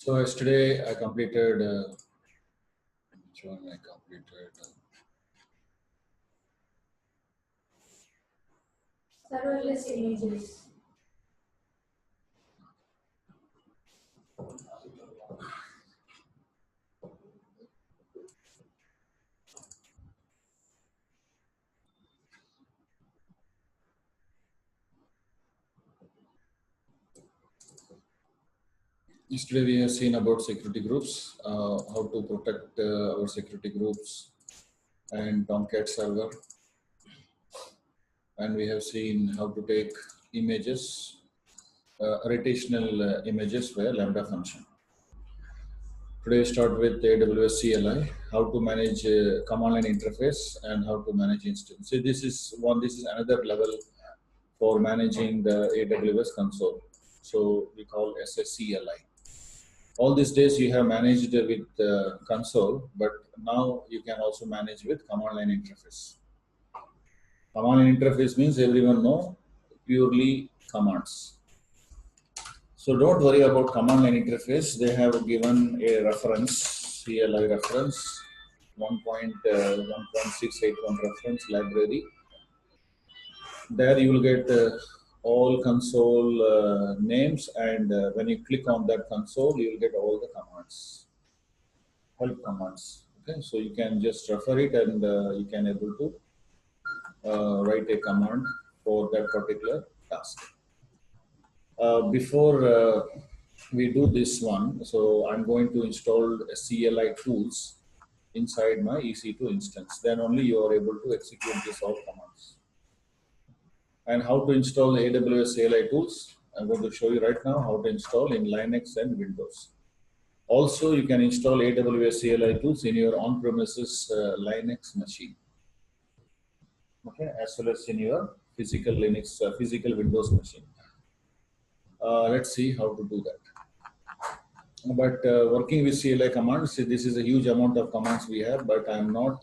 So yesterday I completed, which one I completed? Serverless images. Yesterday we have seen about security groups, how to protect our security groups and Tomcat server, and we have seen how to take images, rotational images via Lambda function. Today we start with AWS CLI, how to manage command line interface and how to manage instance. So this is another level for managing the AWS console. So we call SSCLI. All these days you have managed with console, but now you can also manage with command line interface. Command line interface means everyone know purely commands. So don't worry about command line interface. They have given a reference, CLI reference, 1.681 reference library. There you will get all console names, and when you click on that console, you will get all the commands, help commands. Okay, so you can just refer it, and you can able to write a command for that particular task. Before we do this one, so I'm going to install a CLI tools inside my EC2 instance. Then only you are able to execute this all commands. And how to install AWS CLI tools, I'm going to show you right now how to install in Linux and Windows. Also, you can install AWS CLI tools in your on-premises Linux machine. Okay, as well as in your physical Linux, physical Windows machine. Let's see how to do that. But working with CLI commands, this is a huge amount of commands we have, but I'm not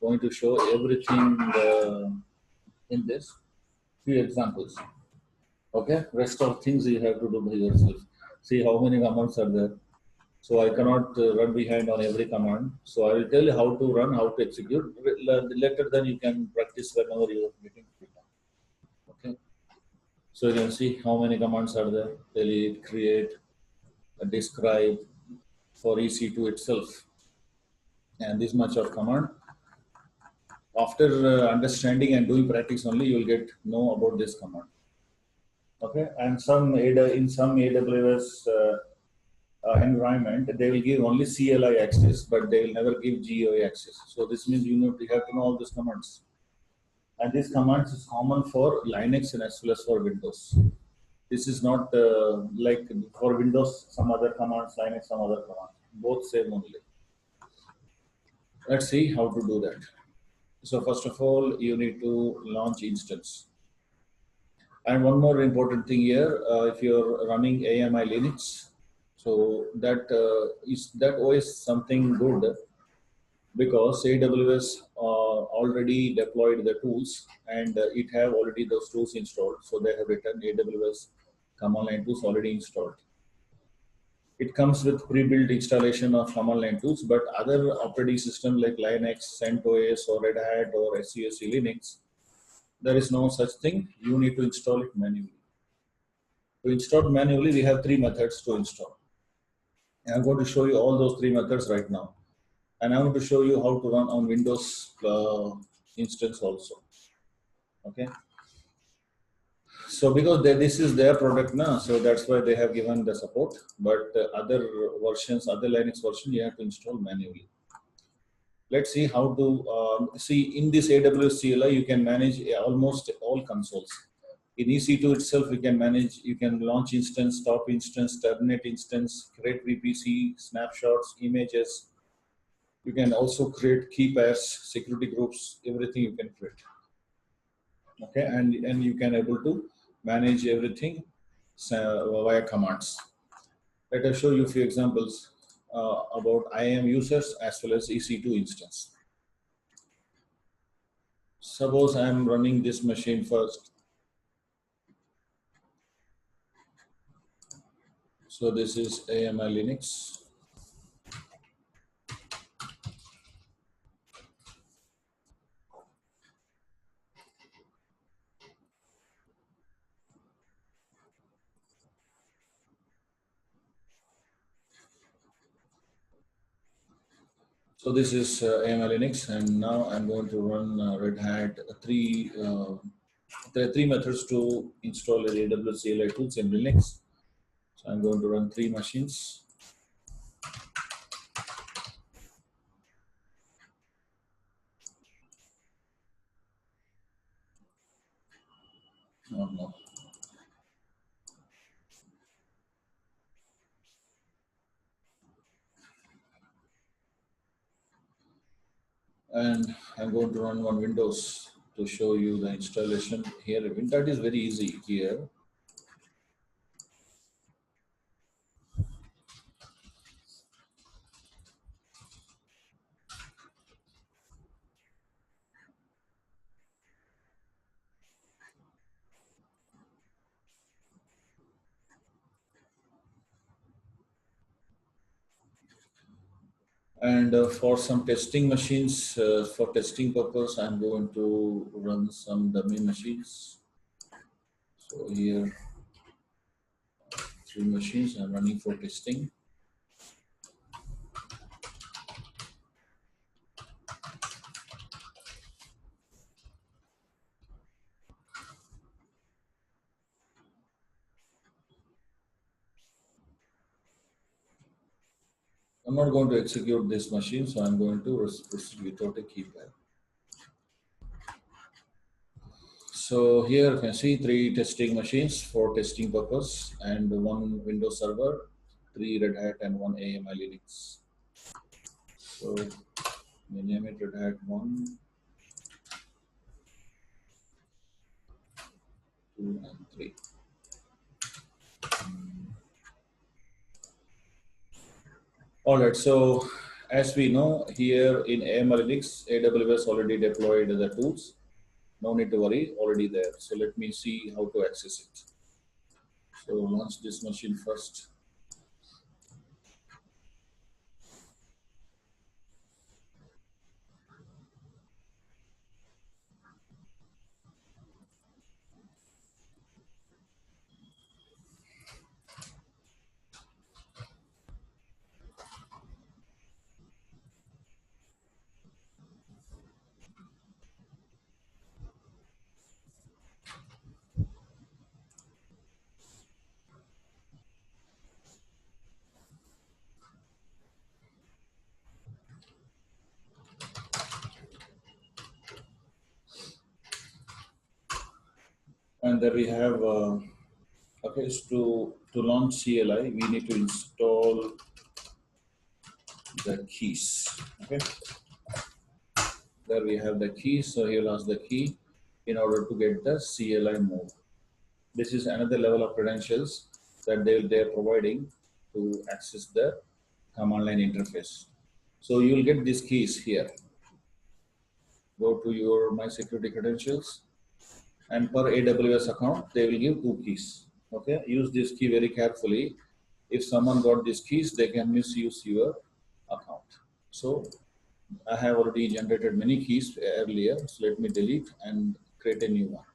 going to show everything in this. Few examples. Okay, rest of things you have to do by yourself. See how many commands are there. So I cannot run behind on every command. So I will tell you how to run, how to execute. Later then you can practice whenever you are getting free time. Okay. So you can see how many commands are there. Delete, create, describe for EC2 itself. And this much of command. After understanding and doing practice only, you will get know about this command. Okay, and in some AWS environment, they will give only CLI access, but they will never give GUI access. So this means you have to know all these commands. And these commands is common for Linux and as well as for Windows. This is not like for Windows, some other commands, Linux, some other commands. Both same only. Let's see how to do that. So first of all, you need to launch instance. And one more important thing here, if you're running AMI Linux, so that OS something good because AWS already deployed the tools and it have already those tools installed. So they have written AWS command line tools already installed. It comes with pre-built installation of command line tools, but other operating systems like Linux, CentOS, or Red Hat, or SCSC Linux, there is no such thing. You need to install it manually. To install manually, we have three methods to install. And I'm going to show you all those three methods right now. And I'm going to show you how to run on Windows instance also. Okay. So because this is their product now, so that's why they have given the support. But other versions, other Linux version, you have to install manually. Let's see how to see in this AWS CLI, you can manage almost all consoles. In EC2 itself, you can manage, you can launch instance, stop instance, terminate instance, create VPC, snapshots, images. You can also create key pairs, security groups, everything you can create. Okay, and you can able to manage everything via commands. Let us show you a few examples about IAM users as well as EC2 instance. Suppose I am running this machine first. So this is AMI Linux. So this is AMI Linux, and now I'm going to run Red Hat. There are three methods to install a AWS CLI tools in Linux. So I'm going to run three machines. Oh, no. And I'm going to run one Windows to show you the installation here. That is very easy here. And for some testing machines, for testing purpose, I'm going to run some dummy machines. So here, three machines I'm running for testing. I'm not going to execute this machine, so I'm going to proceed without a keypad. So here you can see three testing machines for testing purpose and one Windows server, three Red Hat and one AMI Linux. So we name it Red Hat 1, 2, and 3. All right, so as we know here in AMI Linux, AWS already deployed the tools. No need to worry, already there. So let me see how to access it. So launch this machine first. And there we have, okay, so to launch CLI, we need to install the keys. Okay, there we have the key. So he'll ask the key in order to get the CLI mode. This is another level of credentials that they're providing to access the command line interface. So you'll get these keys here. Go to your My Security credentials, and per AWS account, they will give two keys. Okay, use this key very carefully. If someone got these keys, they can misuse your account. So I have already generated many keys earlier. So let me delete and create a new one.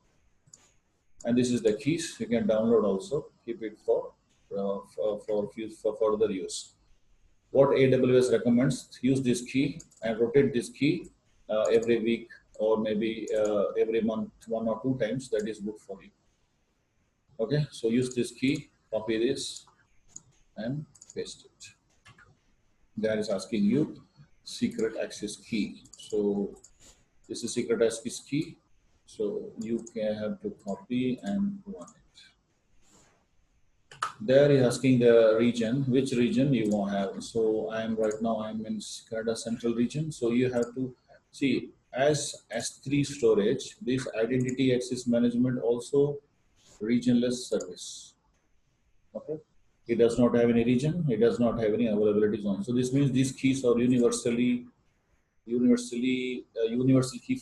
And this is the keys. You can download also. Keep it for further use. What AWS recommends: use this key and rotate this key every week or maybe every month, one or two times. That is good for you. Okay, so use this key, copy this, and paste it. That is asking you secret access key. So this is secret access key. So you can have to copy and run it. There is asking the region, which region you want to have. So I'm in Canada Central region. So you have to see as S3 storage, this identity access management also regionless service. Okay. It does not have any region. It does not have any availability zone. So this means these keys are universal key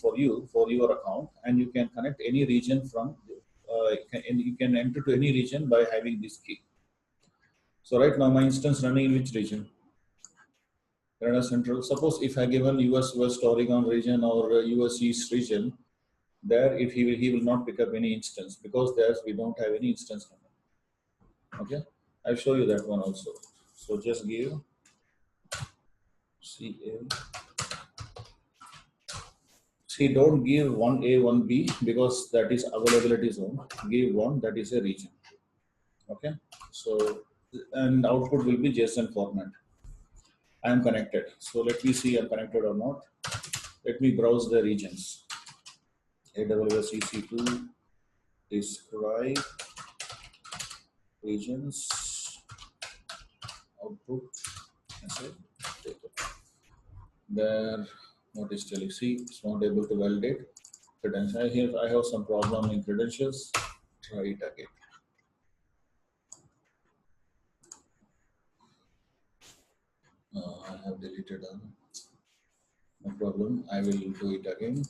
for you for your account, and you can connect any region from. And you can enter to any region by having this key. So right now my instance running in which region? Canada Central. Suppose if I given US West Oregon region or US East region, there if he will not pick up any instance because there we don't have any instance running. Okay, I'll show you that one also. So just give CA. See, don't give one A, one B because that is availability zone. Give one that is a region. Okay, so and output will be JSON format. I am connected. So let me see I'm connected or not. Let me browse the regions. AWS EC2 describe regions output. I said there. What is telling? See, it's not able to validate credentials. I have some problem in credentials. Try it again. I have deleted them. No problem. I will do it again.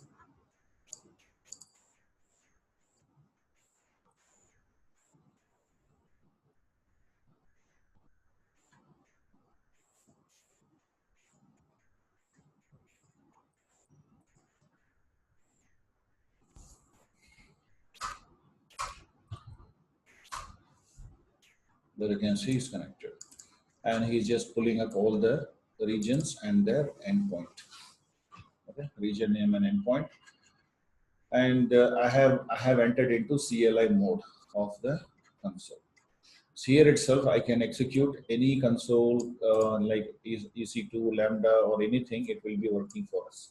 There you can see it's connected. And he's just pulling up all the regions and their endpoint. Okay, region name and endpoint. And I have entered into CLI mode of the console. So here itself, I can execute any console like EC2, Lambda, or anything. It will be working for us.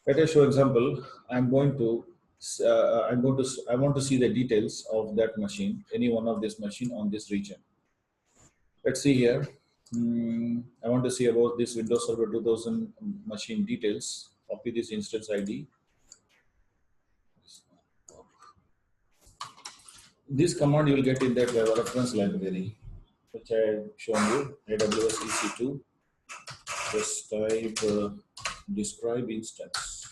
Let us show example. I want to see the details of that machine, any one of this machine on this region. Let's see here. I want to see about this Windows Server 2000 machine details. Copy this instance ID. This command you will get in that reference library, which I have shown you. AWS EC2. Just type describe instances.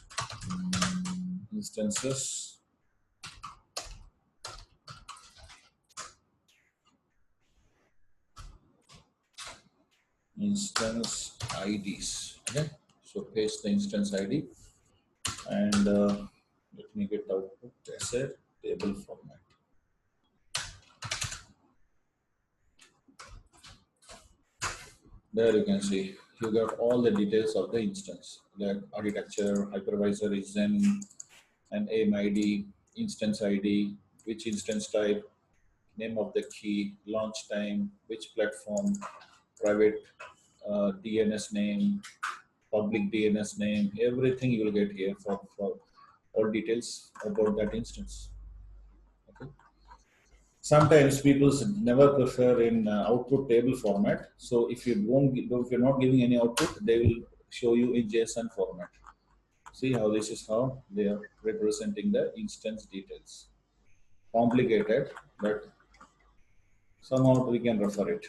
Instance IDs. Okay, so paste the instance ID and let me get output as a table format. There you can see you got all the details of the instance, like architecture, hypervisor is Zen, and AIM ID, instance ID, which instance type, name of the key, launch time, which platform, private DNS name, public DNS name, everything you will get here for all details about that instance. Okay. Sometimes people never prefer in output table format. So if if you're not giving any output, they will show you in JSON format. See how this is how they are representing the instance details. Complicated, but somehow we can refer it.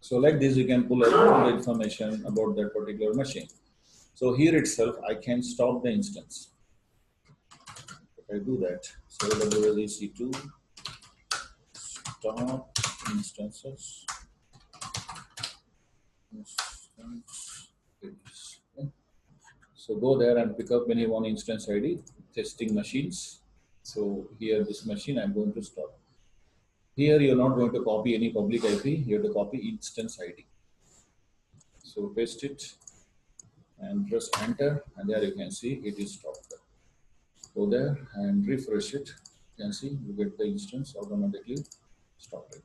So like this, you can pull out all the information about that particular machine. So here itself, I can stop the instance. If I do that, so WSEC2 stop instances. So go there and pick up any one instance ID, testing machines. So here this machine I'm going to stop. Here you're not going to copy any public IP, you have to copy instance ID. So paste it and press enter, and there you can see it is stopped. Go there and refresh it. You can see you get the instance automatically stopped.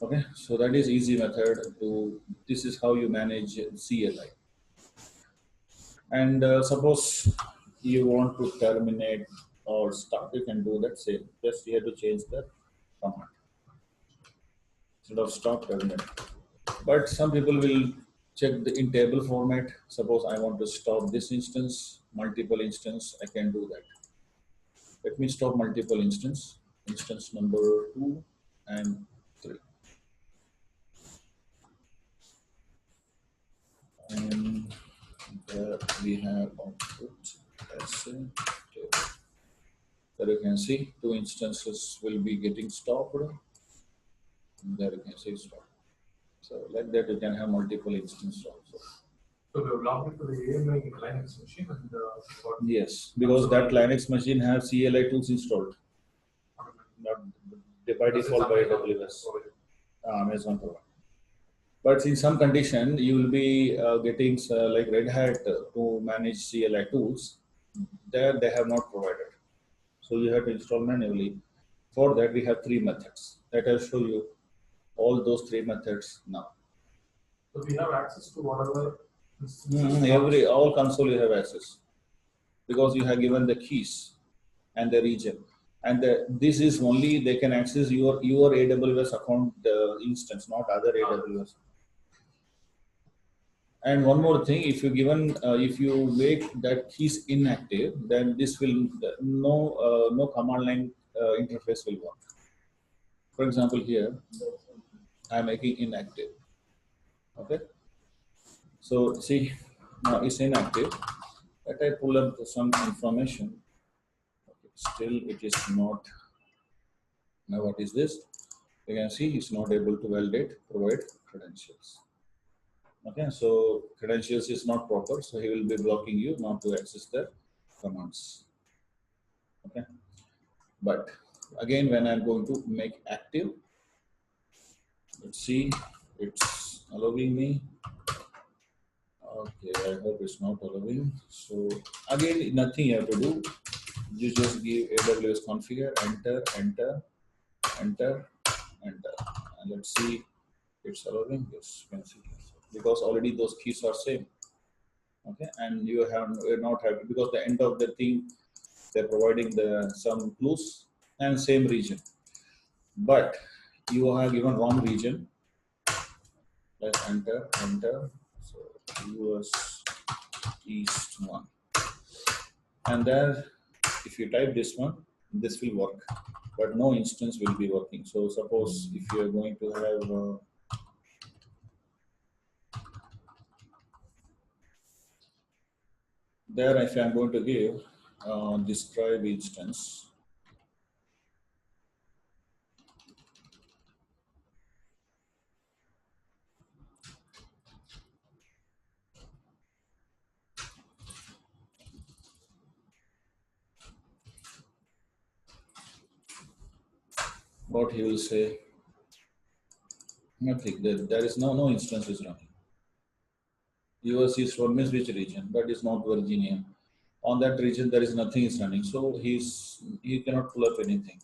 Okay, so that is easy method to, this is how you manage CLI. And suppose you want to terminate or stop, you can do that same. Just you have to change the command. Instead of stop, terminate. But some people will check the in table format. Suppose I want to stop this instance, multiple instance, I can do that. Let me stop multiple instance number 2 and 3. And there we have output as a table. There you can see 2 instances will be getting stopped. There you can see stock. So like that, you can have multiple instances also. So we have logged into the AMI Linux machine and Yes, because that Linux machine has CLI tools installed, not by default by AWS, Amazon provide. But in some condition, you will be getting like Red Hat to manage CLI tools. There they have not provided. So you have to install manually. For that, we have three methods. That I'll show you all those three methods now. So we have access to whatever Every all console you have access because you have given the keys and the region. And this is only they can access your AWS account instance, not other AWS. And one more thing, if you make that keys inactive, then this will no command line interface will work. For example, here I'm making inactive. Okay, so see now it's inactive. Let I pull up some information. Okay, still, it is not. Now what is this? You can see it's not able to validate provide credentials. Okay, so credentials is not proper, so he will be blocking you not to access the commands. Okay, but again, when I'm going to make active, let's see, it's allowing me. Okay, I hope it's not allowing. So again, nothing you have to do. You just give AWS configure, enter, enter, enter, enter, and let's see, it's allowing. Yes, you can see because already those keys are same. Okay, and you're not happy because the end of the thing they're providing the some clues and same region, but you have given wrong region. Let's enter, enter. So US East one, and there, if you type this one, this will work, but no instance will be working. So suppose if you are going to have there, if I'm going to give describe instance, what he will say, nothing. There is no instance is running. US is from which region, but it's not Virginia. On that region, there is nothing is running, so he cannot pull up anything.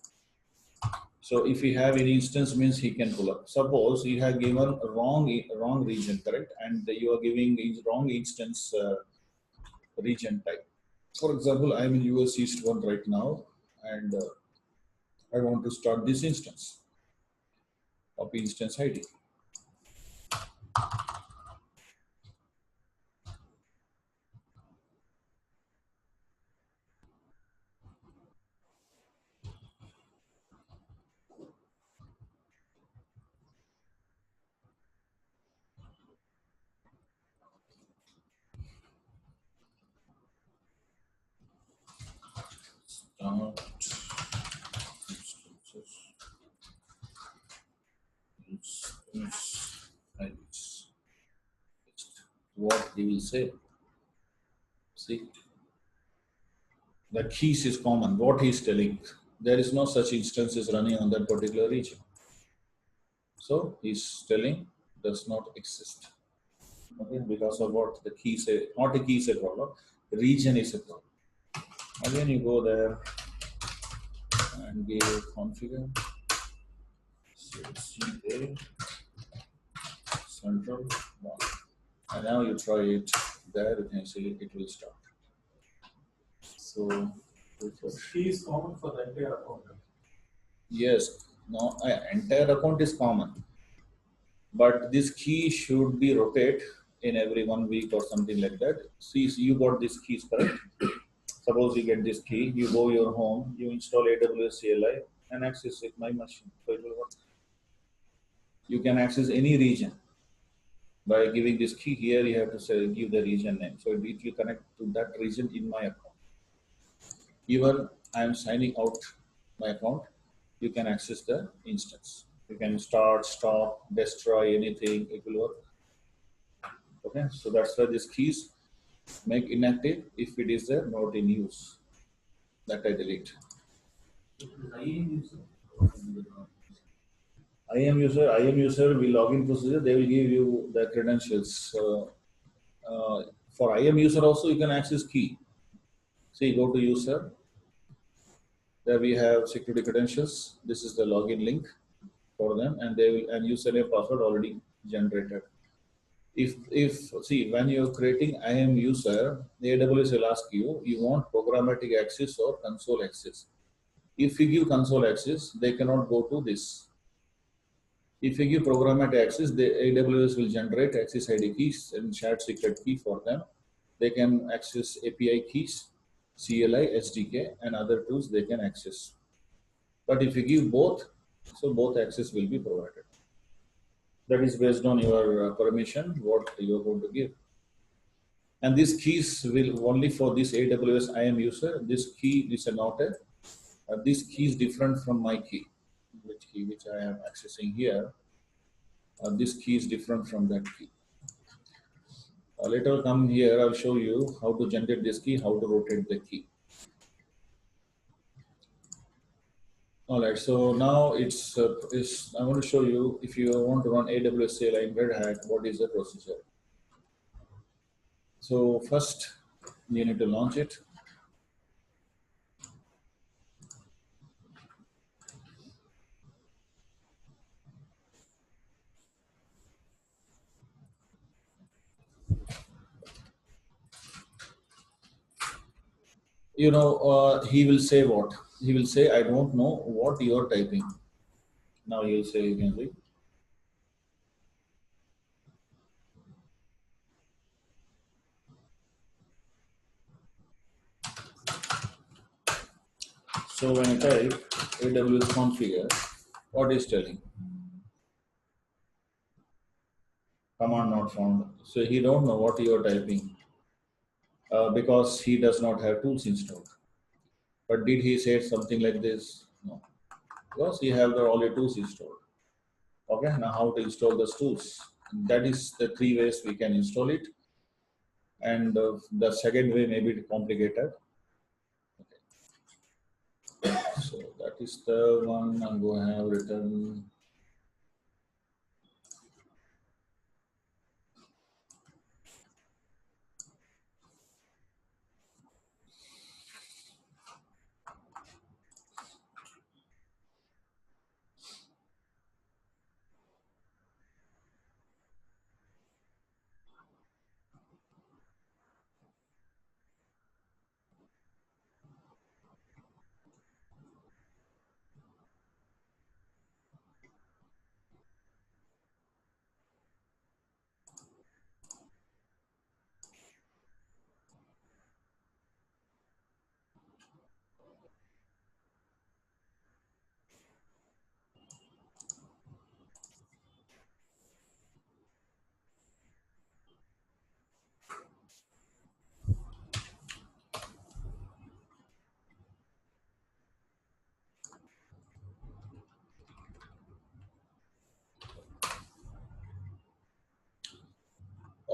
So if he have any instance, means he can pull up. Suppose you have given wrong region, correct, and you are giving wrong instance region type. For example, I'm in US East one right now, and I want to start this instance. Copy instance ID. Start instance IDs. What he will say. See, the keys is common. What he is telling, there is no such instances running on that particular region. So he's telling does not exist. Okay, because of what the key say, not a key is a problem, region is a problem. Again, you go there and give configure. So CA central one. And now you try it there, you can see it will start. So key is common for the entire account. yes, no, entire account is common, but this key should be rotate in every 1 week or something like that. See, so you got this keys, correct? Suppose you get this key, you go your home, you install AWS CLI and access it my machine. So it will work. You can access any region by giving this key. Here you have to say give the region name. So it will connect to that region in my account. Even I am signing out my account, you can access the instance. You can start, stop, destroy anything, it will work. Okay, so that's why these keys make inactive if it is there, not in use. That I delete. IAM user will login procedure, they will give you the credentials. Uh, for IAM user also, you can access key. See, go to user. There we have security credentials. This is the login link for them, and they will and username password already generated. If see when you're creating IAM user, the AWS will ask you you want programmatic access or console access. If you give console access, they cannot go to this. If you give programmatic access, the AWS will generate access ID keys and shared secret key for them. They can access API keys, CLI, SDK, and other tools they can access. But if you give both, so both access will be provided. That is based on your permission, what you are going to give. And these keys will only for this AWS IAM user. This key is not a. This key is different from my key, which I am accessing here. This key is different from that key. Later come here, I'll show you how to generate this key, how to rotate the key. All right, so now I want to show you if you want to run AWS CLI in Red Hat, what is the procedure. So first, you need to launch it. He will say what? He will say, I don't know what you are typing. Now you'll say, you can read. So when I type AWS configure, what is telling? Command not found. So he don't know what you are typing because he does not have tools installed. But did he say something like this? No, because he have all the tools installed. Okay, now how to install those tools? That is the three ways we can install it. And the second way may be complicated. So that is the one I'm going to have written.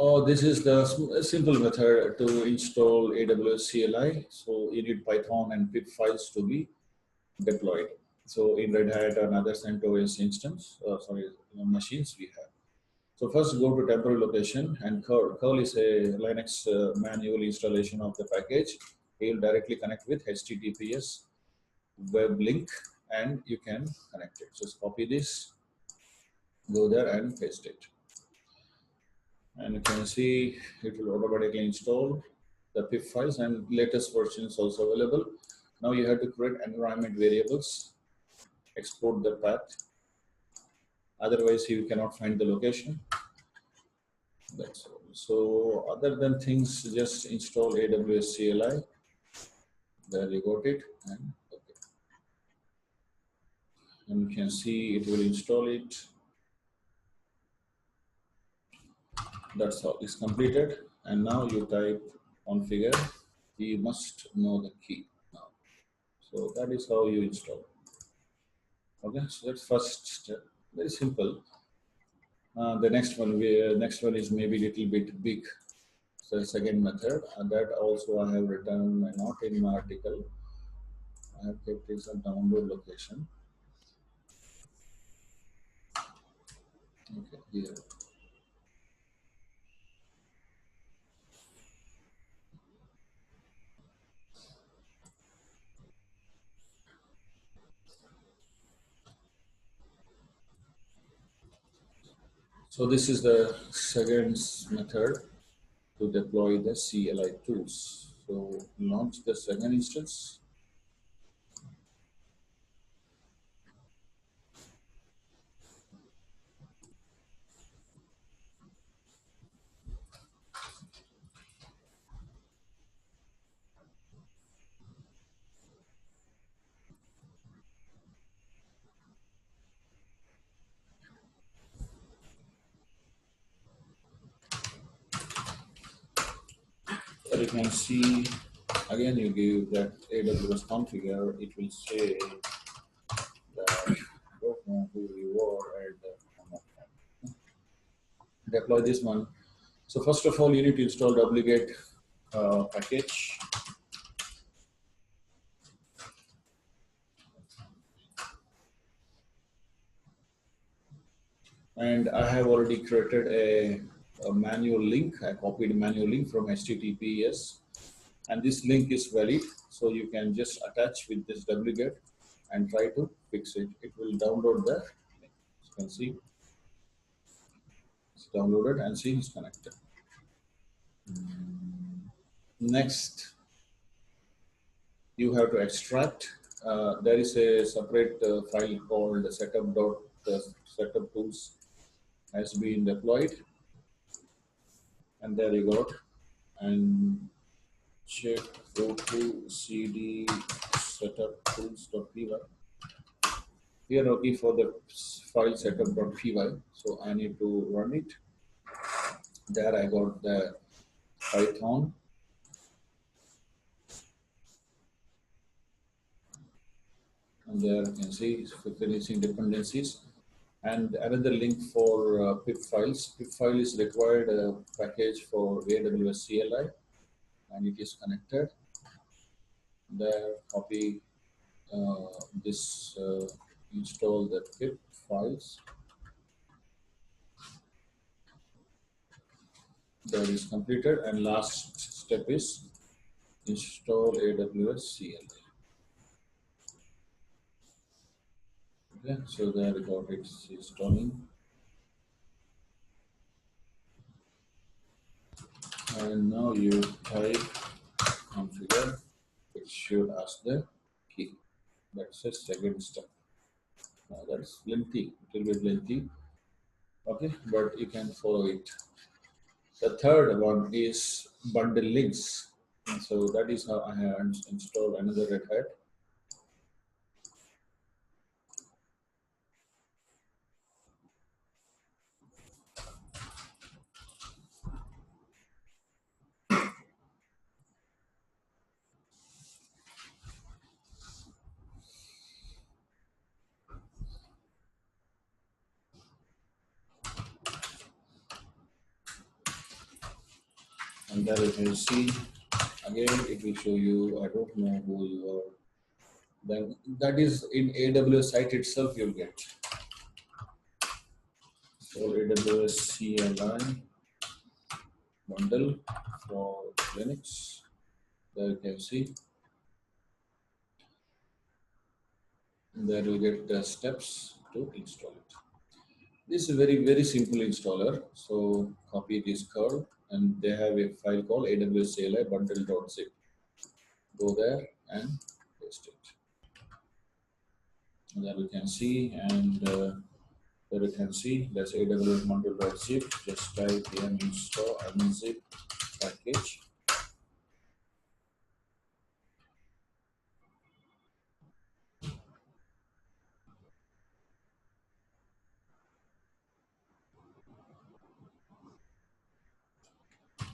Oh, this is the simple method to install AWS CLI. So you need Python and pip files to be deployed. So in Red Hat and other CentOS instance, machines we have. So first go to temporary location and curl is a Linux manual installation of the package. It will directly connect with HTTPS web link and you can connect it. Just copy this, go there and paste it. And you can see it will automatically install the pip files and latest version is also available. Now you have to create environment variables, export the path. Otherwise you cannot find the location. That's all. So other than things, just install AWS CLI. There you got it. And, okay. And you can see it will install it. That's how it's completed. And now you type configure. You must know the key now. So that is how you install. Okay, so that's first step. Very simple. Next one is maybe little bit big. So the second method, and that also I have written not in my article. I have kept it as a download location. Okay, here. So this is the second method to deploy the CLI tools. So launch the second instance. But you can see again you give that AWS configure, it will say that I don't know who you are and deploy this one. So first of all, you need to install duplicate package, and I have already created a manual link. I copied a manual link from HTTPS, and this link is valid, so you can just attach with this duplicate and try to fix it. It will download the link. You can see it's downloaded and see it's connected. Next, you have to extract. There is a separate file called setup tools has been deployed, and there you go. And check go to cd setup tools.py. Here okay for the file setup.py. So I need to run it. There I got the Python. And there you can see finishing dependencies. And another link for pip files. Pip file is required package for AWS CLI, and it is connected. There, copy this, install the pip files. That is completed, and last step is install AWS CLI. Okay, so there we got it installing. And now you type configure, it should ask the key. That's the second step. Now that's lengthy, it will be lengthy. Okay, but you can follow it. The third one is bundle links. And so that is how I have installed another Red Hat. And there you can see, again, it will show you, I don't know who you are. Then that is in AWS site itself you'll get. So AWS CLI bundle for Linux. There you can see. There you get the steps to install it. This is a very simple installer. So copy this curl, and they have a file called AWS CLI bundle.zip. Go there and paste it. And there you can see, and there you can see that's AWS bundle.zip. Just type yum install unzip package.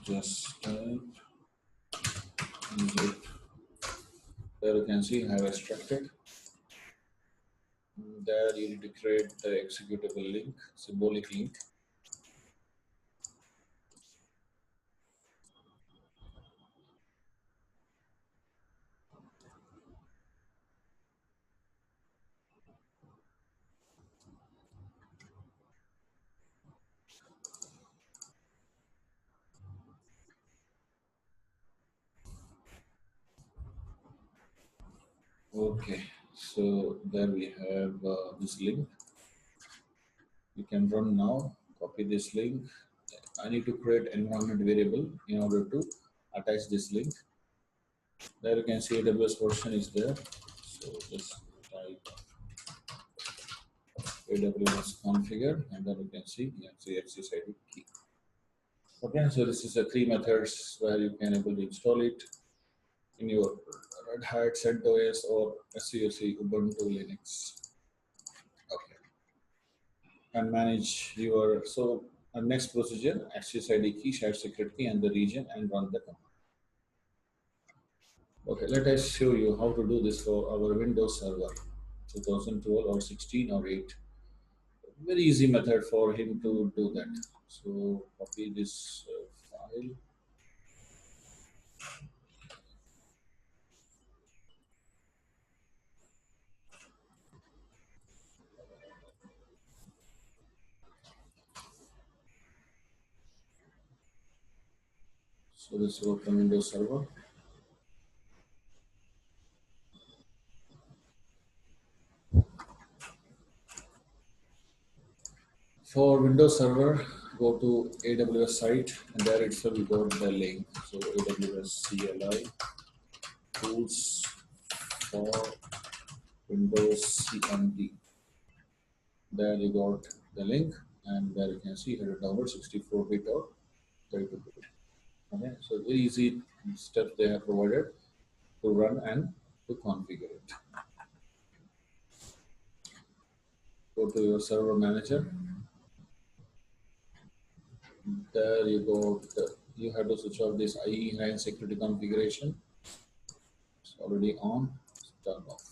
Just type unzip. There you can see I have extracted. There you need to create the executable link, symbolic link. Okay, so there we have this link. You can run now. Copy this link. I need to create environment variable in order to attach this link. There you can see AWS version is there. So just type AWS configure, and then you can see access ID key. Okay, so this is the three methods where you can able to install it in your Red Hat, CentOS, or SUSE Ubuntu Linux. Okay, and manage your next procedure: access ID key, shared secret key, and the region, and run the command. Okay, let us show you how to do this for our Windows Server 2012 or 16 or 8. Very easy method for him to do that. So copy this file. So this is open Windows Server. For Windows Server, go to AWS site, and there itself you got the link. So AWS CLI tools for Windows CMD. There you got the link, and there you can see here download 64-bit or 32-bit. Okay, so very easy steps they have provided to run and to configure it. Go to your server manager. There you go. You have to switch off this IE enhanced security configuration. It's already on. It's turned off.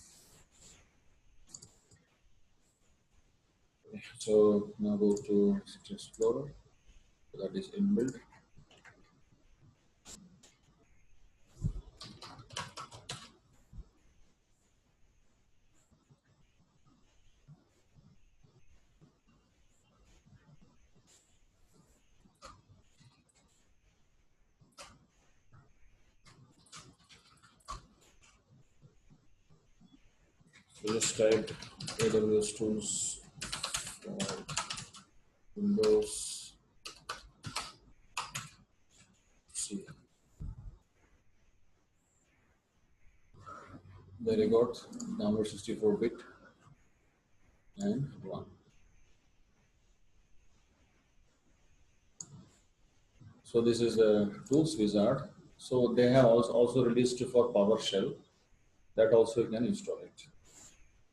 Okay, so now go to System Explorer. That is inbuilt. So just type AWS tools for Windows C. There you got download 64-bit and run. So this is a tools wizard. So they have also released for PowerShell. That also you can install it.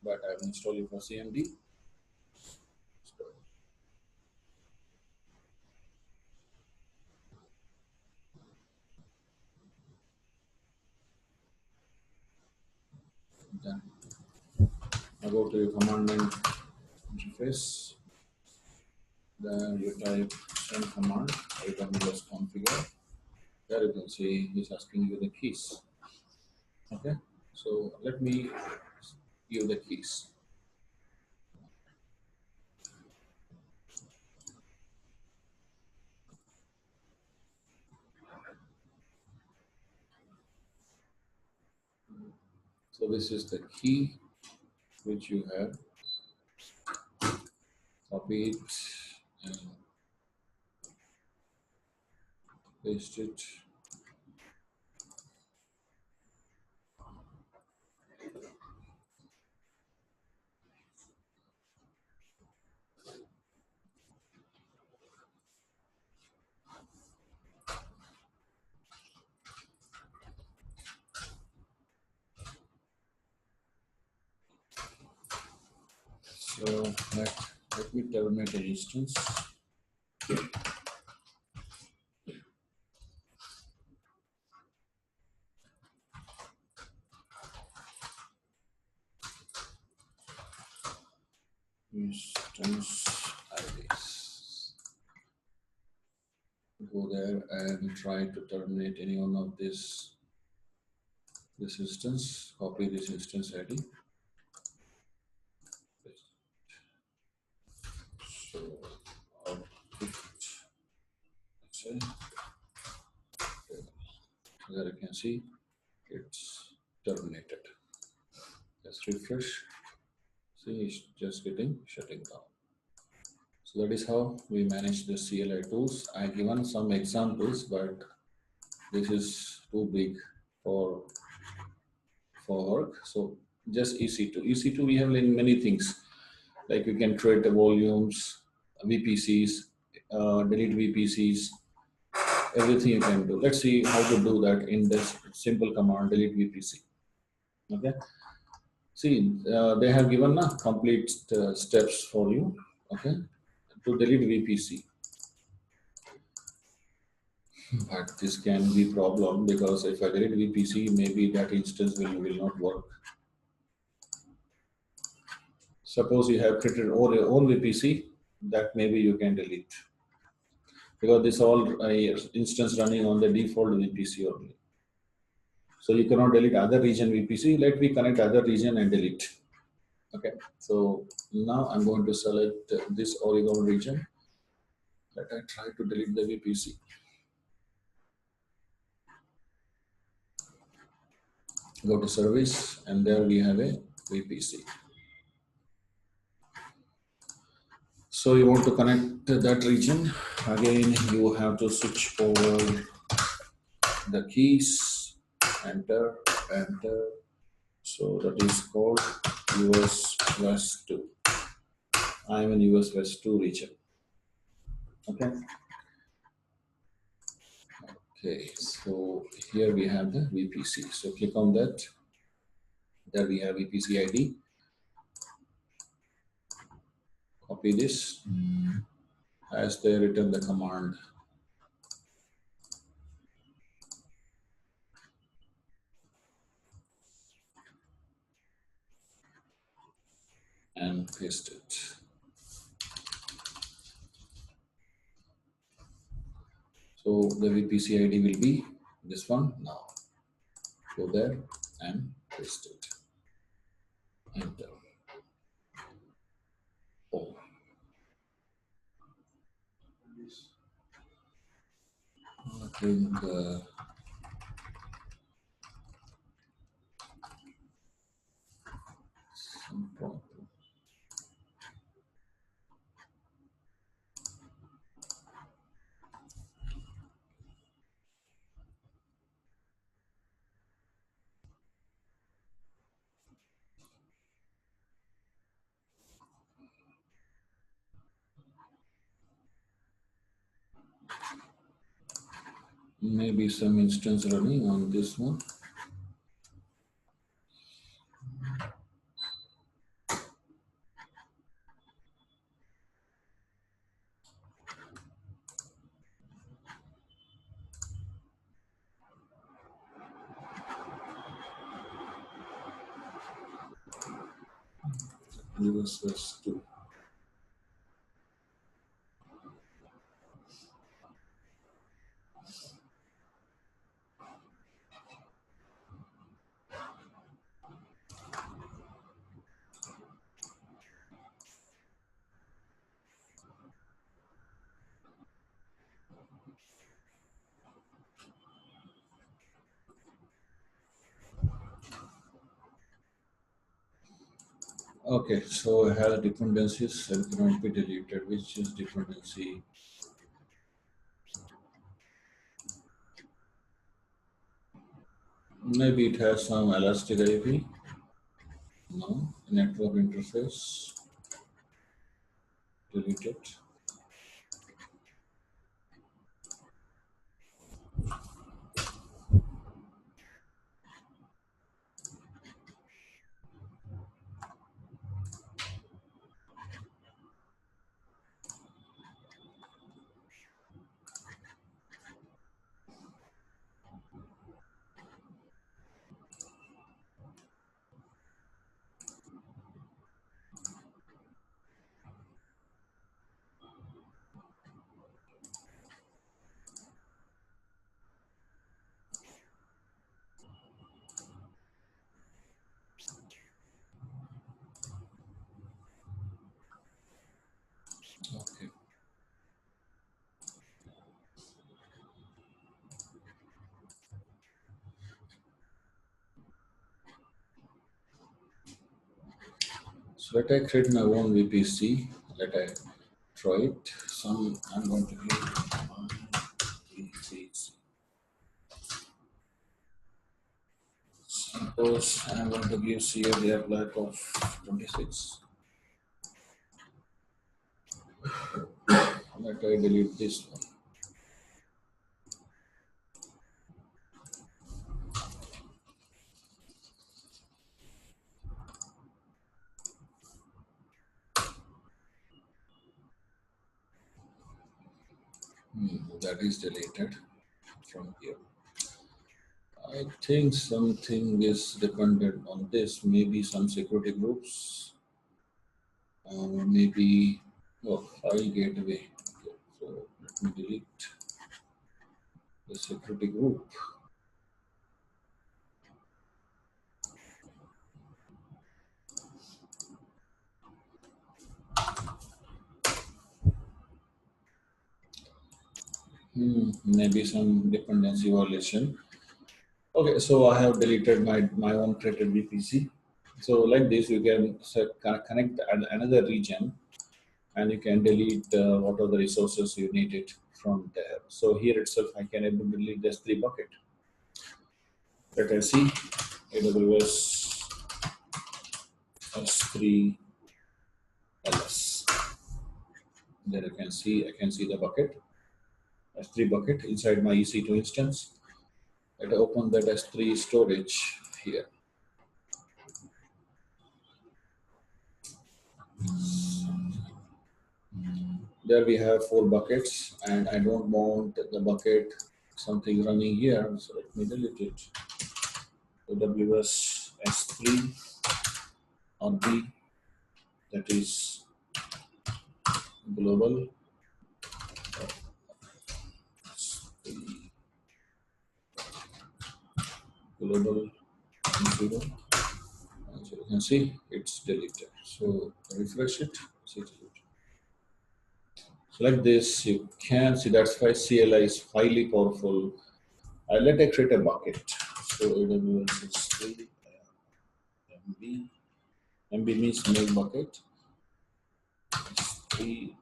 But I'm installing for CMD. Then I go to your command line interface. Then you type send command AWS configure. There you can see he's asking you the keys. Okay, so let me give the keys. So this is the key which you have. Copy it and paste it. So let me terminate the instance. instance IDs. Go there and try to terminate any one of this instance. Copy this instance ID. So output, let's say, there you can see it's terminated. Let's refresh. See, it's just shutting down. So that is how we manage the CLI tools. I given some examples, but this is too big for work. So just EC2. EC2 we have many things, like you can create the volumes, VPCs, delete VPCs, everything you can do. Let's see how to do that in this simple command, delete VPC. Okay. See, they have given complete steps for you. Okay, to delete VPC. But this can be problem because if I delete VPC, maybe that instance will not work. Suppose you have created all your own VPC, that maybe you can delete, because this all instance running on the default VPC only. So you cannot delete other region VPC. Let me connect other region and delete. Okay. So now I'm going to select this Oregon region. Let I try to delete the VPC. Go to service, and there we have a VPC. So you want to connect that region. Again, you have to switch over the keys, enter, enter. So that is called US West 2. I am in US West 2 region. Okay. Okay, so here we have the VPC. So click on that. There we have VPC ID. Copy this as they written the command. And paste it. So the VPC ID will be this one now. Go there and paste it. Enter. Oh. I think some problem. Maybe some instance running on this one. US 2. Okay, so I have dependencies and cannot be deleted. Which is dependency? Maybe it has some elastic IP. No, network interface. Delete it. Okay. So let I create my own VPC. Let I try it. I'm going to give VPC. Suppose I'm going to give CADR black of 26. Let I delete this one. That is deleted from here. I think something is dependent on this. Maybe some security groups, maybe file gateway. Okay, so let me delete the security group. Maybe some dependency violation. Okay, so I have deleted my own created VPC. So like this, you can connect another region, and you can delete what are the resources you needed from there. So here itself, I can able to delete this 3 bucket. Let us see AWS S3 LS. There I can see the bucket S3 bucket inside my EC2 instance. Let I open that S3 storage here. There we have 4 buckets, and I don't want the bucket something running here, so let me delete it. AWS S3 on B, that is global global 0. So you can see it's deleted. So refresh it. See it's deleted. So like this, you can see that's why CLI is highly powerful. Let I create a bucket. So AWS is 3 MB. MB means main bucket. It's 3,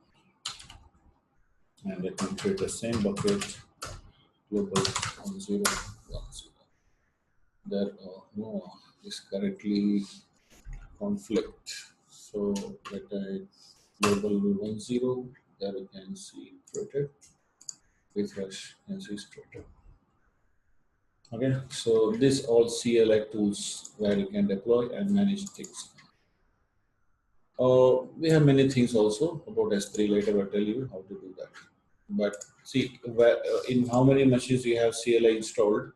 and let me create the same bucket. Global 1010. There, no, is currently conflict. So let I global 10. There you can see created. Refresh and see created. Okay, so this all CLI tools where you can deploy and manage things. We have many things also about S3. Later I'll tell you how to do that. But see, in how many machines you have CLI installed,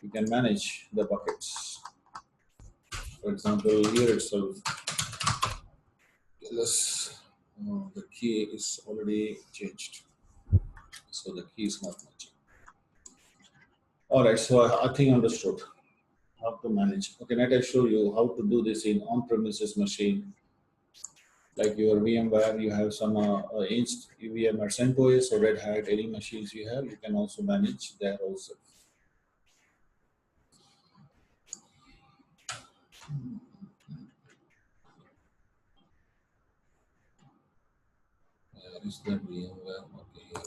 you can manage the buckets. For example, here itself, the key is already changed, so the key is not matching. All right, so I think understood how to manage. Okay, let I show you how to do this in on-premises machine. Like your VMware, you have some VMware CentOS or Red Hat, any machines you have, you can also manage there also. Is that VMware? Okay, here.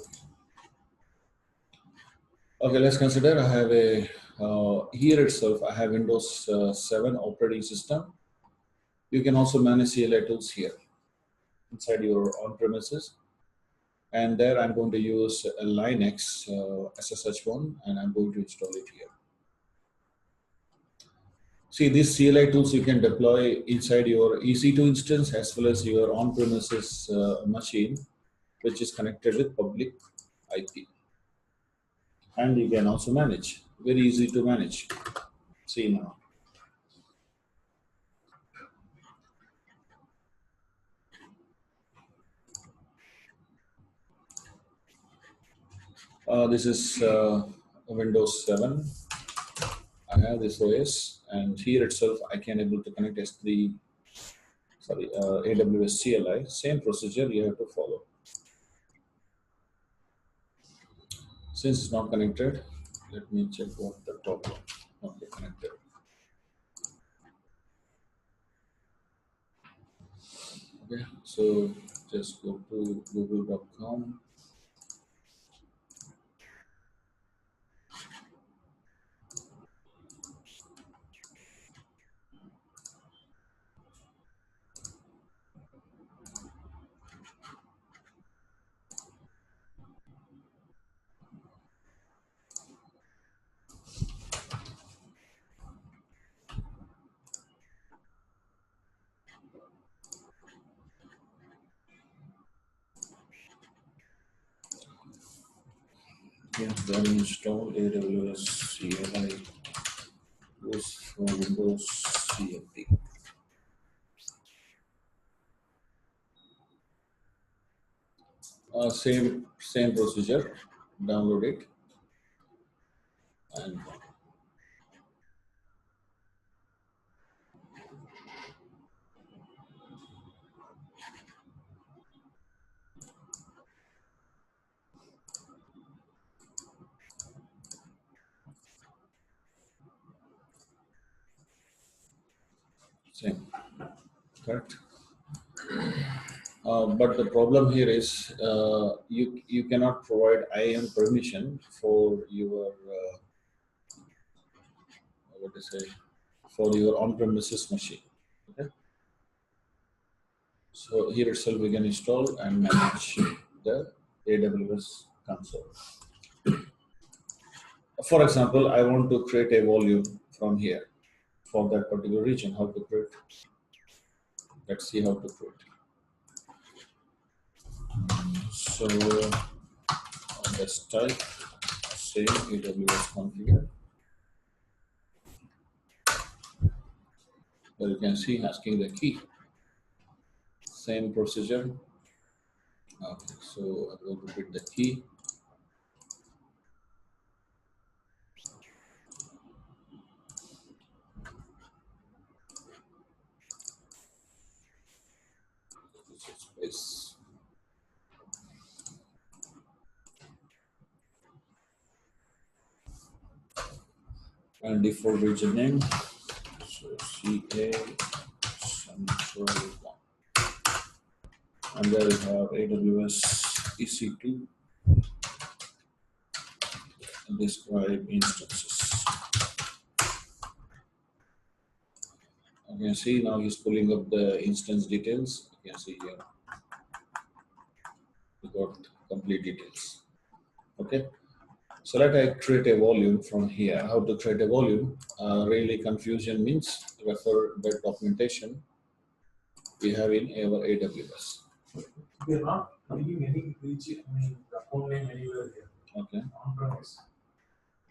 Okay, let's consider I have a here itself. I have Windows 7 operating system. You can also manage CLI tools here inside your on-premises. And there I'm going to use a Linux SSH1, and I'm going to install it here. See, these CLI tools you can deploy inside your EC2 instance as well as your on-premises machine, which is connected with public IP. And you can also manage. Very easy to manage. See now. This is Windows 7. I have this OS, and here itself I can able to connect S3 AWS CLI, same procedure you have to follow. Since it's not connected, let me check what the problem. Okay, connected. Okay, so just go to google.com. Yeah, then install AWS CLI tools for Windows CMD. Same procedure. Download it and same. Correct. But the problem here is you cannot provide IAM permission for your what to say, for your on-premises machine. Okay. So here itself we can install and manage the AWS console. For example, I want to create a volume from here for that particular region. How to create? Let's see how to create. So let's type say AWS configure. There you can see asking the key. Same procedure. Okay, so I will repeat the key. Space. And default region name. So CA Central 1. And there we have AWS EC2 and describe instances. You can see now he's pulling up the instance details. You can see here we got complete details. Okay. So let I create a volume from here. How to create a volume? Really confusion means refer the documentation we have in our AWS. We are not leaving any region, the phone name anywhere here. Okay. On-premise.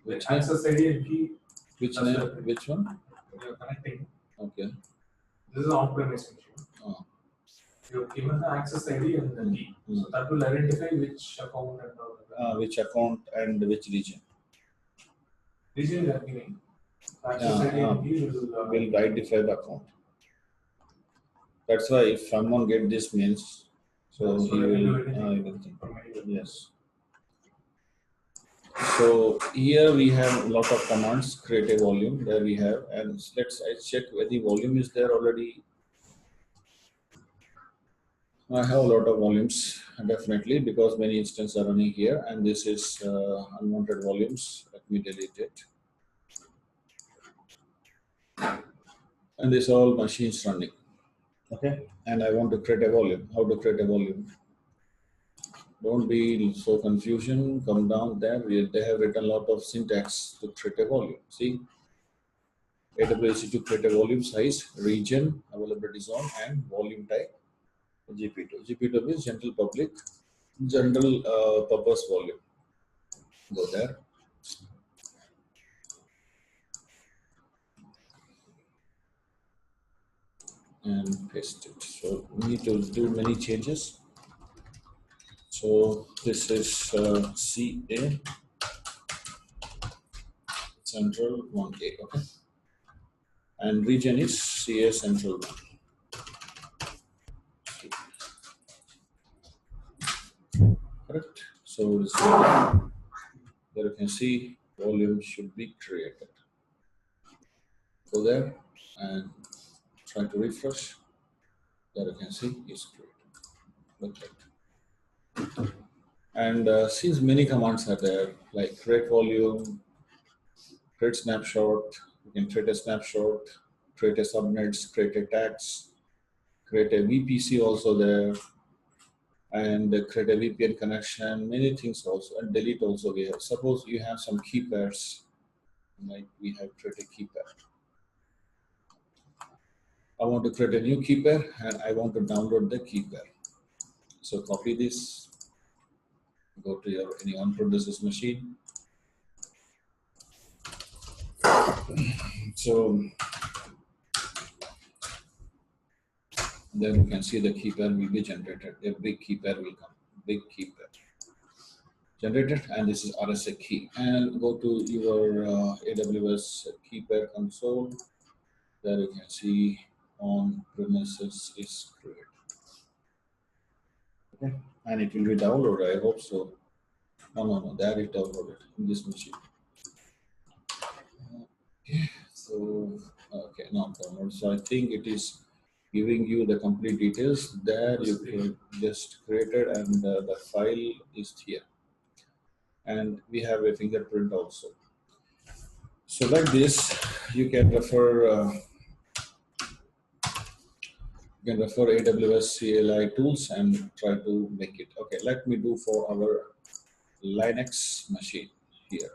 Which With access ID and key. Which That's name? the- Which one? We are connecting. Okay. This is on-premise machine. Oh. You have given the access ID and the key. So that will identify which account and all that. Which account and which region? Region you are giving. Access ID and key Will identify the account. That's why if someone get this means, so So he they will do will anything everything. from anywhere. Yes. So here we have a lot of commands, create a volume, there we have, and let's check whether the volume is there already. I have a lot of volumes, definitely, because many instances are running here, and this is unwanted volumes. Let me delete it. And this all machines running. Okay, and I want to create a volume. How to create a volume? Don't be so confusion. Come down there. They have written a lot of syntax to create a volume. See, AWS to create a volume size, region, availability zone, and volume type. GP2. GP2 is general public, general purpose volume. Go there. And paste it. So we need to do many changes. So this is CA Central 1K, okay? And region is CA Central 1. correct? So there you can see volume should be created. Go there and try to refresh. There you can see is created. Look at it. And since many commands are there, like create volume, create snapshot, you can create a snapshot, create a subnets, create a tags, create a VPC also there, and create a VPN connection, many things also, and delete also we have. Suppose you have some key pairs, like we have created a key pair. I want to create a new key pair and I want to download the key pair. So copy this, go to your any on-premises machine. So then you can see the key pair will be generated. A big key pair will come, big key pair generated, and this is RSA key. And go to your AWS key pair console. There you can see on premises is created. Okay, and it will be downloaded. I hope so. No, there it downloaded in this machine. Okay, so okay, not download. So I think it is giving you the complete details. There you can just created, and the file is here, and we have a fingerprint also. So like this, you can refer. You can refer AWS CLI tools and try to make it. Okay, let me do for our Linux machine here.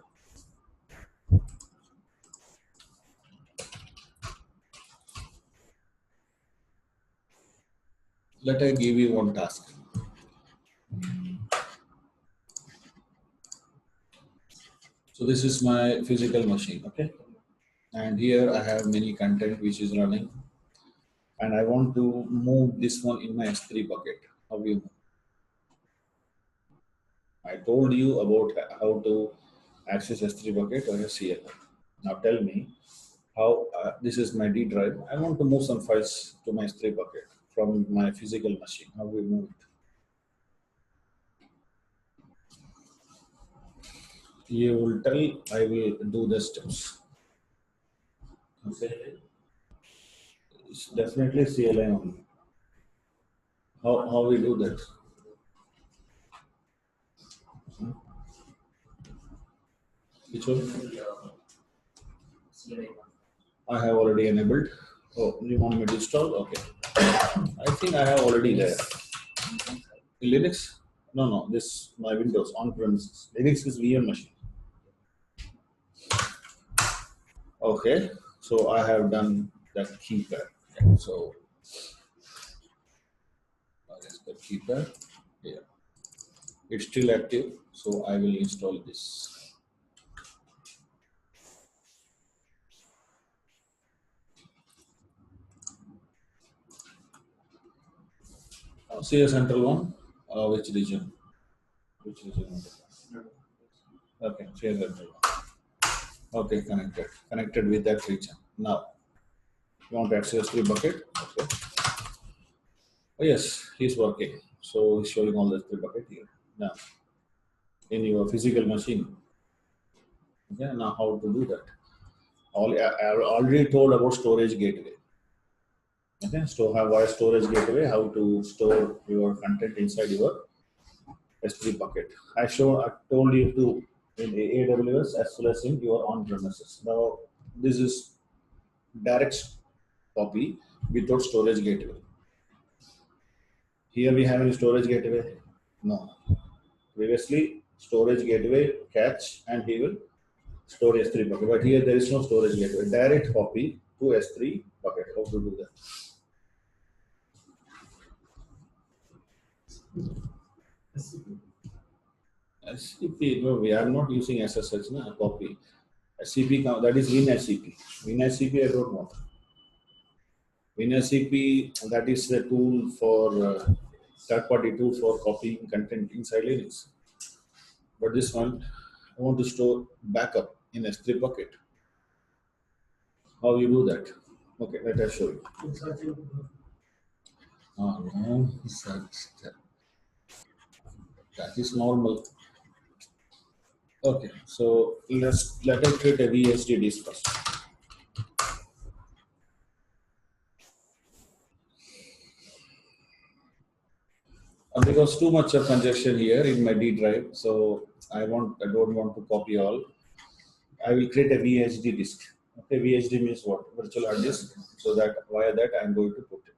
Let I give you one task. So this is my physical machine, okay? And here I have many content which is running, and I want to move this one in my S3 bucket. How you move? I told you about how to access S3 bucket or a CLI. Now tell me how this is my D drive. I want to move some files to my S3 bucket from my physical machine. How we move it? You will tell, I will do the steps. Okay. It's definitely CLI only. How we do that? Which one? I have already enabled. Oh, you want me to install? Okay. I think I have already there. In Linux? No. This my Windows on premises. Linux is VM machine. Okay. So I have done that key pair. Yeah. So that's the key pair. Yeah. It's still active. So I will install this. See a central one. Which region? Which region? Okay, see a central one. Okay, connected. Connected with that region. Now, you want to access the bucket? Okay. Oh yes, he's working. So he's showing all the three bucket here. Now, in your physical machine. Okay, now how to do that? I already told about storage gateway. Okay, so have a storage gateway, how to store your content inside your S3 bucket. I told you to in AWS as well as in your on-premises. Now this is direct copy without storage gateway. Here we have a storage gateway. No. Previously storage gateway catch and he will store S3 bucket. But here there is no storage gateway. Direct copy to S3 bucket. How to do that? SCP, no, we are not using SSH, no, copy. SCP, that is WinSCP. WinSCP, I don't want. WinSCP, that is the tool for third-party tool for copying content inside Linux. But this one, I want to store backup in S3 bucket. How you do that? Okay, let us show you. Oh no, such. That is normal. Okay, so let us create a VHD disk first. Because too much of congestion here in my D drive, so I don't want to copy all. I will create a VHD disk. Okay, VHD means what? Virtual hard disk. So that via that I'm going to put it.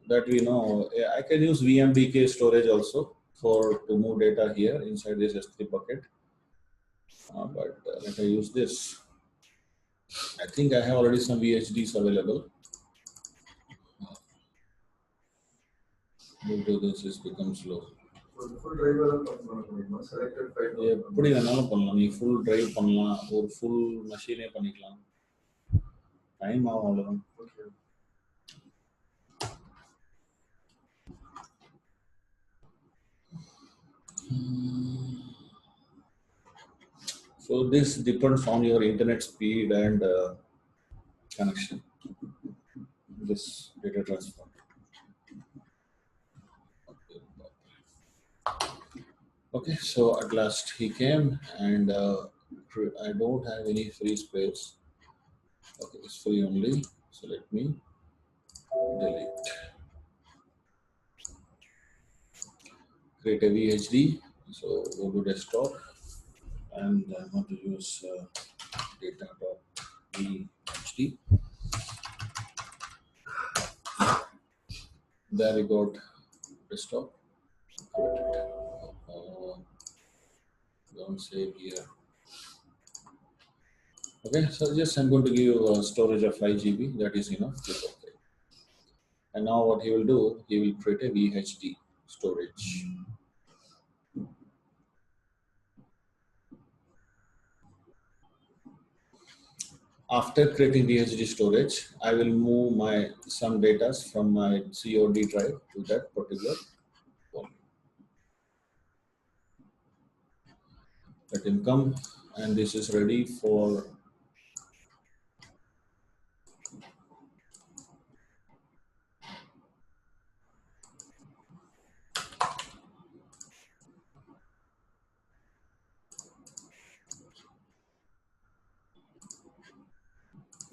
That we know, I can use VMDK storage also for to move data here inside this S3 bucket. But let I use this. I think I have already some VHDs available. Due to this, it becomes slow. Full drive selected file. எப்படி வேணாலும் பண்ணலாம். நீ full drive பண்ணலாம், ஒரு full machine பண்ணிக்கலாம். Time ஆகும் அவ்வளவுதான். So this depends on your internet speed and connection. This data transfer. Okay, so at last he came, and I don't have any free space. Okay, it's free only. So let me delete. Create a VHD. So go to desktop, and I want to use data.vhd. There we got desktop. Don't save here. Okay, so just I'm going to give a storage of 5 GB. That is enough. Click OK. And now what he will do, he will create a VHD storage. After creating VHD storage, I will move some data from my COD drive to that particular volume. Let him come, and this is ready for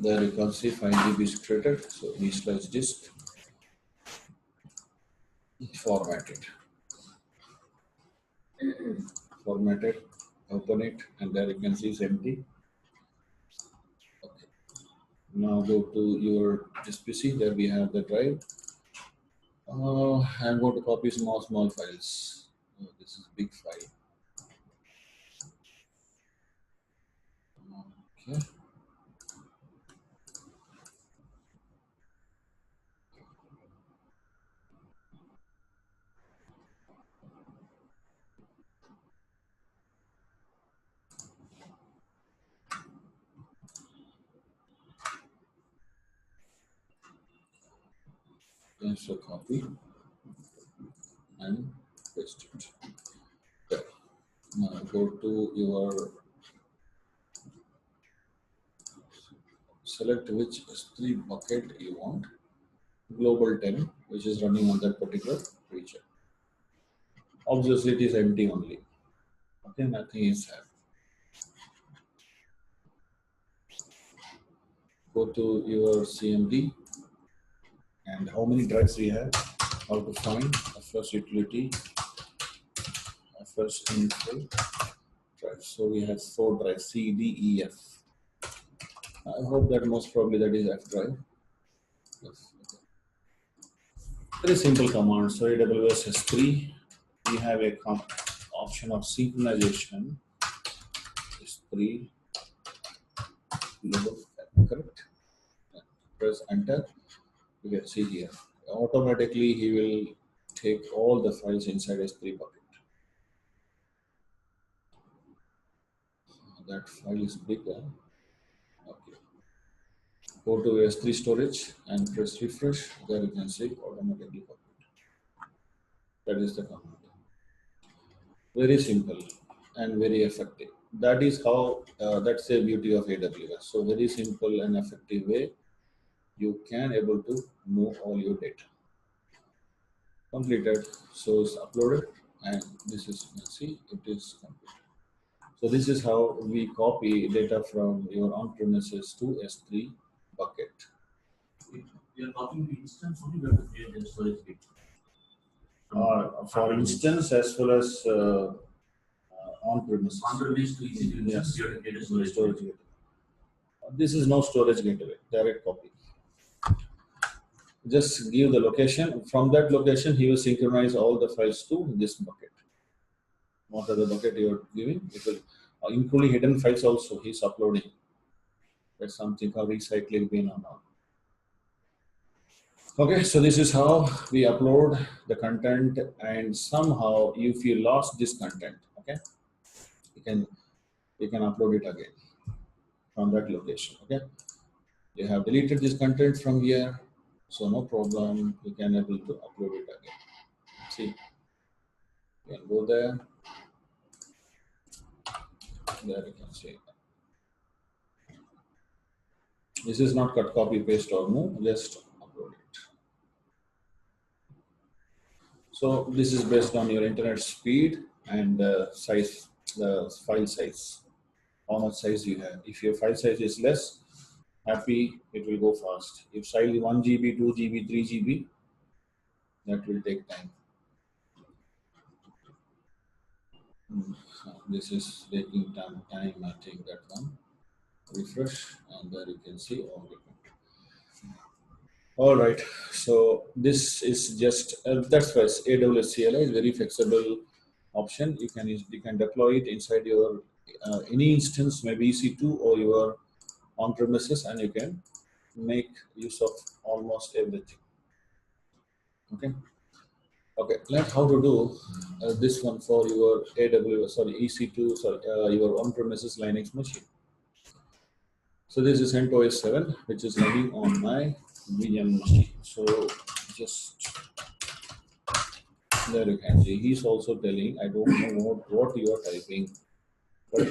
there. You can see 5 GB is created. So initialize disk, formatted, open it, and there you can see it's empty. Okay. Now go to your SPC. There we have the drive. I'm going to copy small files. Oh, this is big file. Okay. So copy and paste it. Okay. Now go to your select which S3 bucket you want. Global 10, which is running on that particular region. Obviously, it is empty only. Okay, nothing is there. Go to your CMD, and how many drives we have? How to find the first utility, first info drive. So we have 4 drives: C, D, E, F. I hope that most probably that is F drive. Yes. Okay. Very simple command. So AWS S3, we have a option of synchronization. S3 global, correct? Press enter. You can see here. Automatically, he will take all the files inside S3 bucket. That file is bigger. Okay. Go to S3 storage and press refresh. There you can see automatically copied. That is the command. Very simple and very effective. That is how, that's the beauty of AWS. So very simple and effective way you can able to move all your data. completed. So it's uploaded, and this is, you can see it is completed. So this is how we copy data from your on-premises to S3 bucket. We are copying the instance only, we have to create the storage bit. For instance, as well as on-premises. On-premise to EC2 instance, Yes. we have to create a storage Storage bit. gateway. This is no storage gateway, direct copy. Just give the location. From that location, he will synchronize all the files to this bucket. What are the bucket you are giving? It will including hidden files also. He's uploading. That's something called recycling bin or not. Okay, so this is how we upload the content, and somehow if you lost this content, okay, you can upload it again from that location. Okay, you have deleted this content from here, so no problem. You can able to upload it again. See, you can go there. There you can see. This is not cut, copy, paste, or move. Just upload it. So this is based on your internet speed and size, the file size. How much size you have. If your file size is less, happy, it will go fast. If size 1 GB, 2 GB, 3 GB, that will take time. This is taking time, I think that one. Refresh, and there you can see all the content. All right, so this is just that's why AWS CLI is very flexible option. You can deploy it inside your any instance, maybe EC2 or your on-premises, and you can make use of almost everything. Okay. Okay. Like how to do this one for your AWS, sorry, EC2, sorry, your on-premises Linux machine. So this is CentOS 7, which is running on my VM machine. So just there you can see he's also telling, I don't know what you are typing, but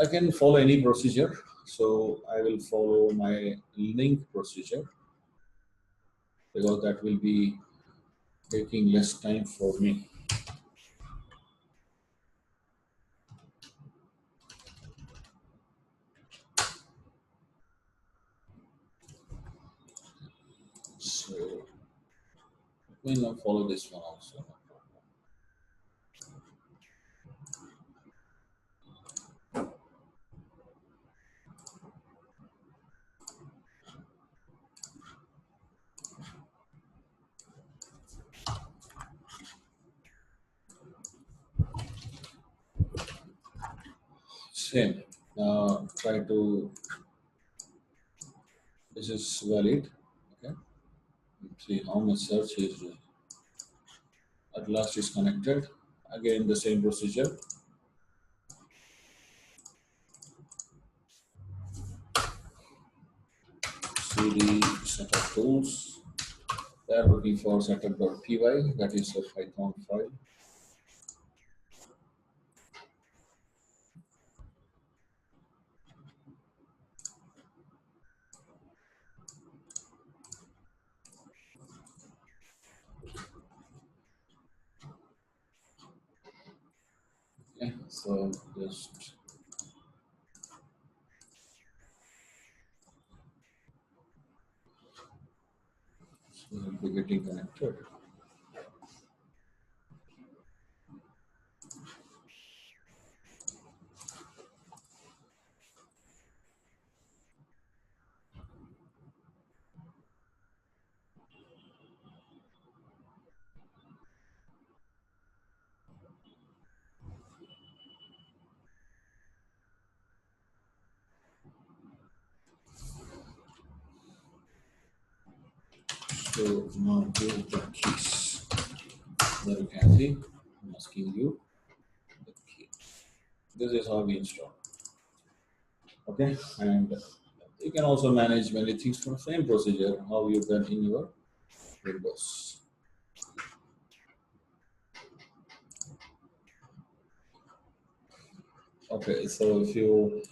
I can follow any procedure. So I will follow my link procedure because that will be taking less time for me. So we will now follow this one also. Same. Try to. This is valid. Okay. See how much search is doing. At last is connected. Again the same procedure. CD setup tools. They are looking for setup.py, that is a Python file. Okay, so just so we're getting connected. So now give the keys. There you can see I'm asking you the key. This is how we install. Okay, and you can also manage many things from the same procedure how you done in your Windows. Okay, so if you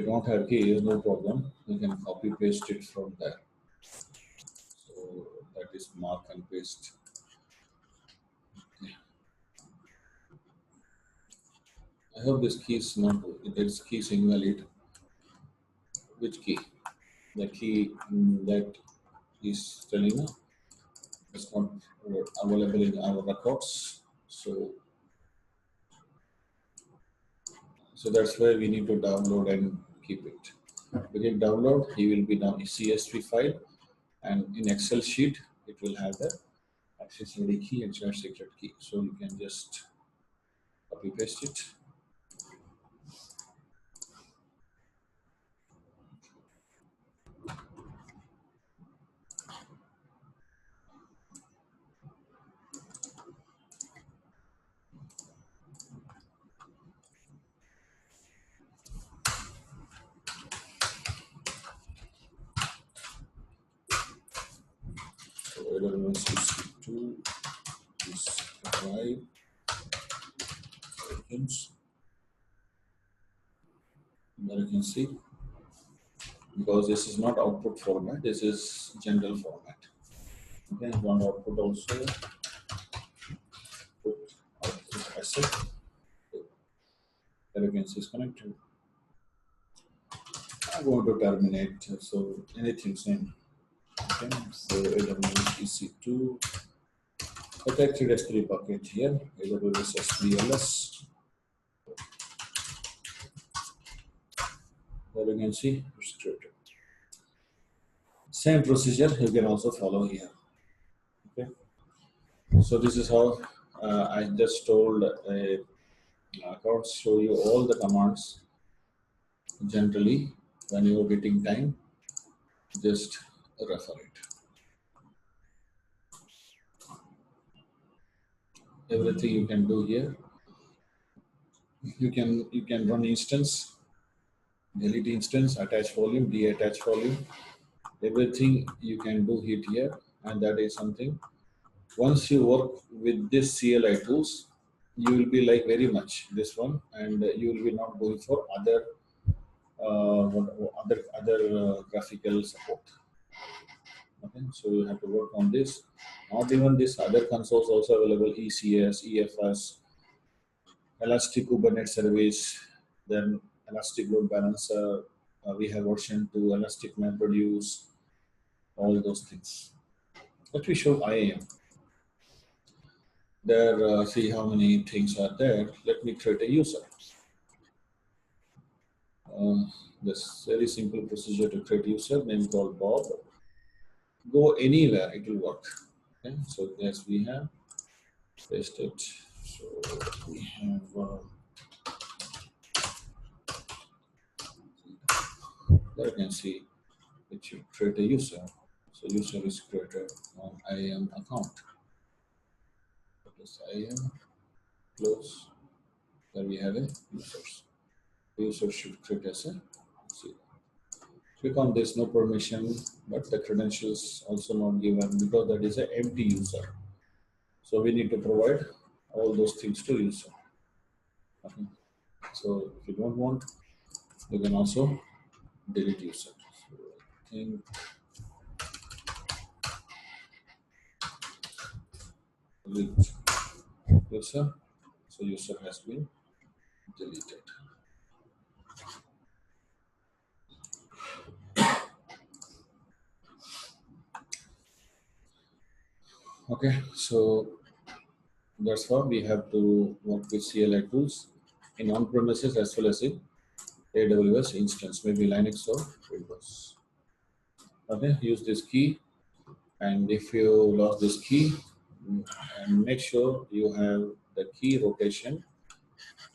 don't have keys, no problem. You can copy paste it from there. So that is mark and paste. I hope this key is not, this key is invalid. Which key? The key that is telling us it's not available in our records. So that's where we need to download and keep it. We can download, he will be now a CSV file, and in Excel sheet, it will have the accessibility key and share secret key. So you can just copy paste it. So AWS EC2 is arrived. Seconds. There you can see, because this is not output format, this is general format. Okay, one output also, put output asset. There you can see is connected. I'm going to terminate, so anything same. Okay, so AWS EC2 protected S3 bucket here, AWS S3LS. There you can see it's created. Same procedure you can also follow here. Okay, so this is how I just told I can't show you all the commands. Generally, when you are getting time, just refer it. Everything you can do here. You can run instance, delete instance, attach volume, de-attach volume. Everything you can do it here, and that is something. Once you work with this CLI tools, you will be like very much this one, and you will be not going for other graphical support. Okay, so you have to work on this. Not even this, other consoles also available: ECS, EFS, Elastic Kubernetes Service, then Elastic Load Balancer. We have version 2, Elastic MapReduce, all those things. Let me show IAM. There, see how many things are there. Let me create a user. This very simple procedure to create user, name called Bob. Go anywhere, it will work. Okay, so yes, we have paste it. So we have there you can see it should create a user. So user is created on IAM account. Plus IAM close. There we have a users. The user should create as a see. Click on this, no permission, but the credentials also not given because that is an empty user. So we need to provide all those things to user. Okay. So if you don't want, you can also delete user. So I think delete user. So user has been deleted. Okay, so that's how we have to work with CLI tools in on-premises as well as in AWS instance, maybe Linux or Windows. Okay, use this key, and if you lost this key, and make sure you have the key rotation.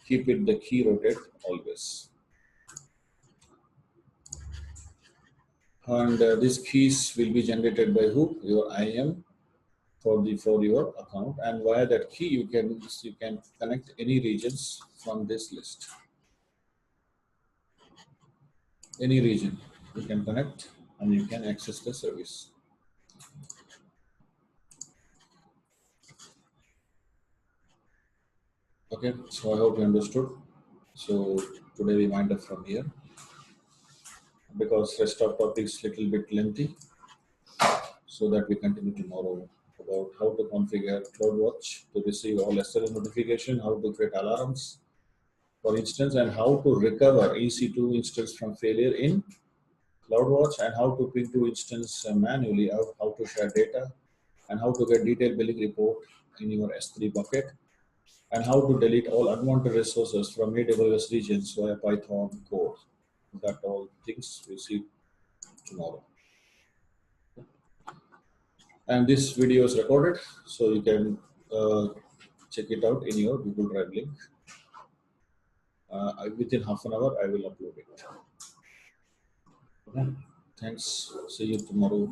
Keep it the key rotate always. And these keys will be generated by who? Your IAM for your account, and via that key you can connect any regions from this list. Any region you can connect and you can access the service. Okay, so I hope you understood. So today we wind up from here because rest of topics little bit lengthy, so that we continue tomorrow about how to configure CloudWatch to receive all SLA notification, how to create alarms, for instance, and how to recover EC2 instance from failure in CloudWatch, and how to ping to instance manually, how to share data, and how to get detailed billing report in your S3 bucket, and how to delete all unwanted resources from AWS regions via Python code. That all things we'll see tomorrow. And this video is recorded, so you can check it out in your Google Drive link. Within half an hour, I will upload it. Okay. Thanks. See you tomorrow.